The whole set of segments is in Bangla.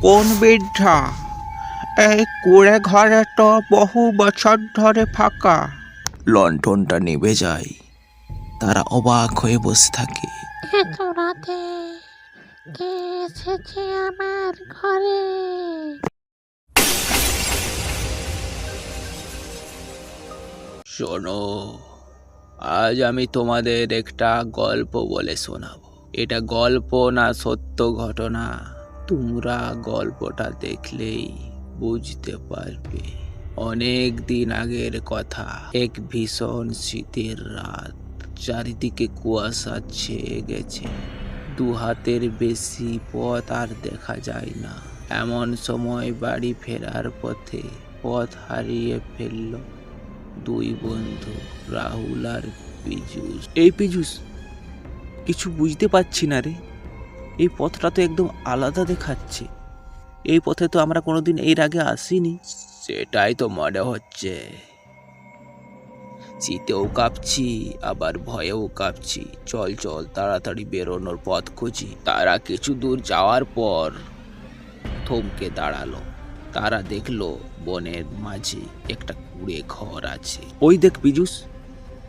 কোন বৃদ্ধা? এই কুঁড়ে ঘরে তো বহু বছর ধরে ফাঁকা। লণ্ঠনটা নিভে যায়। তারা অবাক হয়ে বসে থাকে। এত রাতে কে এসেছে আমার ঘরে? শোনো, আজ আমি তোমাদের একটা গল্প বলে শোনাবো। এটা গল্প না সত্য ঘটনা, তোমরা গল্পটা দেখলেই বুঝতে পারবে। অনেক দিন আগের কথা। এক ভীষণ শীতের রাত, চারিদিকে কুয়াশা ছেয়ে গেছে। 2 হাতের বেশি পথ আর দেখা যায় না। এমন সময় বাড়ি ফেরার পথে পথ হারিয়ে ফেলল 2 বন্ধু, রাহুল আর পীযূষ। এই পীযূষ, কিছু বুঝতে পারছি না রে। এই পথটা তো একদম আলাদা দেখাচ্ছে। এই পথে তো আমরা কোনোদিন এর আগে আসিনি। সেটাই তো মনে হচ্ছে। শীতেও কাঁপছি, আবার ভয়েও কাঁপছি। চল চল, তাড়াতাড়ি বেরোনোর পথ খুঁজি। তারা কিছু দূর যাওয়ার পর থমকে দাঁড়ালো। তারা দেখলো বনের মাঝে একটা কুঁড়ে ঘর আছে। ওই দেখ পীযূষ,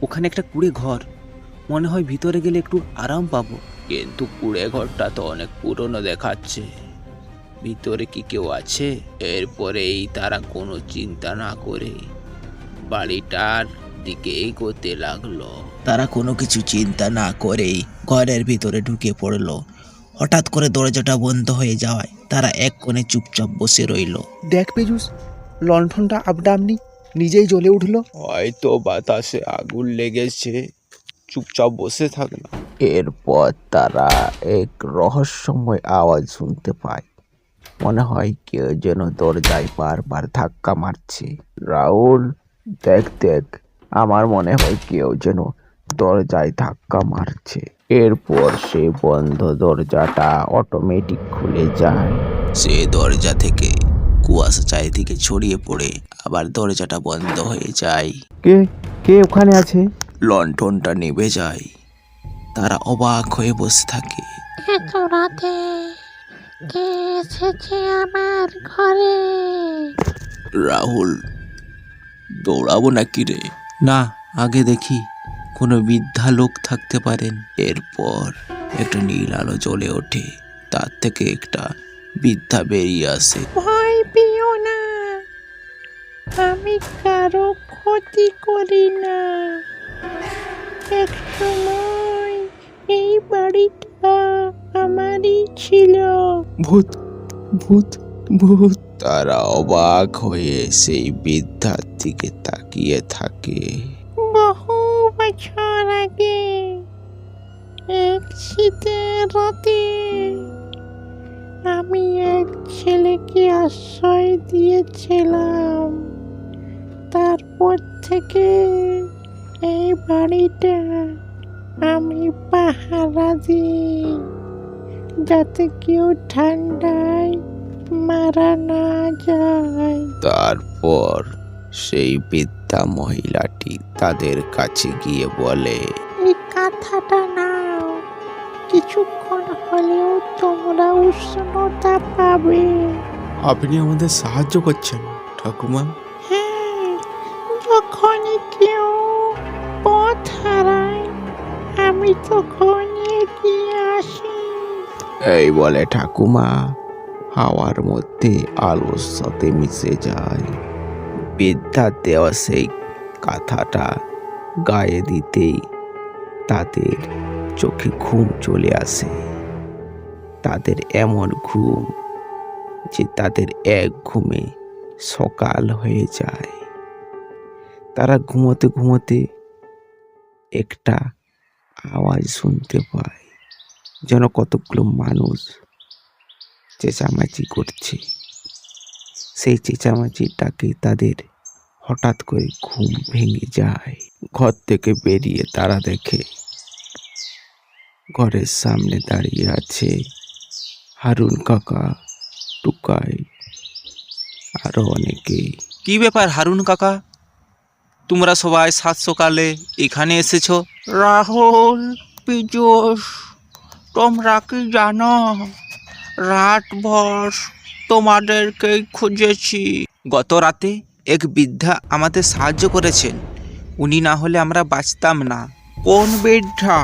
ওখানে একটা কুঁড়ে ঘর। মনে হয় ভিতরে গেলে একটু আরাম পাবো। কিন্তু কুঁড়ে ঘরটা তো অনেক পুরনো দেখাচ্ছে। ভিতরে কি কেউ আছে? এরপরেই তারা কোনো চিন্তা না করে বাড়িটার দিকে এগোতে লাগলো। তারা কোনো কিছু চিন্তা না করেই ঘরের ভিতরে ঢুকে পড়লো। হঠাৎ করে দরজাটা বন্ধ হয়ে যাওয়ায় তারা এক কোণে চুপচাপ বসে রইল। দেখ পীযূষ, লণ্ঠনটা আপনি নিজেই জ্বলে উঠলো। হয়তো বাতাসে আগুন লেগেছে, চুপচাপ বসে থাক না। এরপর তারা এক রহস্যময় আওয়াজ শুনতে পায়। মনে হয় কেউ যেন দরজায় বারবার ধাক্কা মারছে। রাহুল, দেখ দেখ, আমার মনে হয় কেউ যেন দরজায় ধাক্কা মারছে। এরপর সে বন্ধ দরজাটা অটোমেটিক খুলে যায়। সে দরজা থেকে কুয়াশা চারিদিকে ছড়িয়ে পড়ে আবার দরজাটা বন্ধ হয়ে যায়। কে কে ওখানে আছে? লণ্ঠনটা নিভে যায়। তারা অবাক হয়ে বসে থাকে। এত রাতে কে এসেছে আমার ঘরে? রাহুল, দৌড়াবো নাকি রে? না, আগে দেখি কোনো বৃদ্ধা লোক থাকতে পারেন। এরপর একটা নীল আলো জ্বলে ওঠে। তার থেকে একটা বৃদ্ধা বেরিয়ে আসে। ভয় পেও না, আমি কারো ক্ষতি করি না। এক সময় এই বাড়িটা আমারই ছিল। ভূত ভূত ভূত। তারা অবাক হয়ে সেই বৃদ্ধার দিকে তাকিয়ে থাকে। বহু বছর আগে এক শীতের রাতে আমি এক ছেলেকে আশ্রয় দিয়েছিলাম। তারপর থেকে এই বাড়িটা আমি পাহারা দিই, যাতে কেউ ঠান্ডায় মারা না যায়। তারপর সেই বৃদ্ধা মহিলাটি তাদের কাছে গিয়ে বলে, এই কাঁথাটা নাও, কিছুক্ষণ হলেও তোমরা উষ্ণতা পাবে। আপনি আমাদের সাহায্য করছেন ঠাকুমা। হ্যাঁ, যখনই কেউ পথ হারায় আমি তখন এগিয়ে আসি। এই বলে ঠাকুমা হাওয়ার মধ্যে আলোর সাথে মিশে যায়। বৃদ্ধার দেওয়া সেই কাঁথাটা গায়ে দিতেই তাদের চোখে ঘুম চলে আসে। তাদের এমন ঘুম যে তাদের এক ঘুমে সকাল হয়ে যায়। তারা ঘুমোতে ঘুমোতে একটা আওয়াজ শুনতে পায়, যেন কতগুলো মানুষ চেঁচামেচি করছে। সেই চেঁচামেচিটাকে তাদের হঠাৎ করে ঘুম ভেঙে যায়। ঘর থেকে বেরিয়ে তারা দেখে ঘরের সামনে দাঁড়িয়ে আছে হারুন কাকা, টুকাই, আরো অনেকে। কি ব্যাপার হারুন কাকা, তোমরা সবাই সাত সকালে এখানে এসেছো? রাহুল, পীযূষ, তোমরা কি জানো রাতভর তোমাদেরকেই খুঁজেছি। গত রাতে এক বৃদ্ধা আমাদের সাহায্য করেছেন, উনি না হলে আমরা বাঁচতাম না। কোন বৃদ্ধা?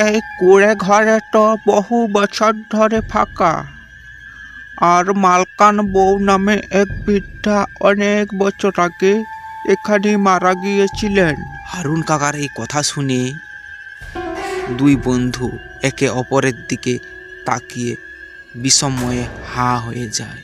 এই কুড়ে ঘরে তো বহু বছর ধরে ফাঁকা। আর মালকান বউ নামে এক বৃদ্ধা অনেক বছর আগে এখানে মারা গিয়েছিলেন। হারুন কাকার এই কথা শুনে দুই বন্ধু একে অপরের দিকে তাকিয়ে বিস্ময়ে হা হয়ে যায়।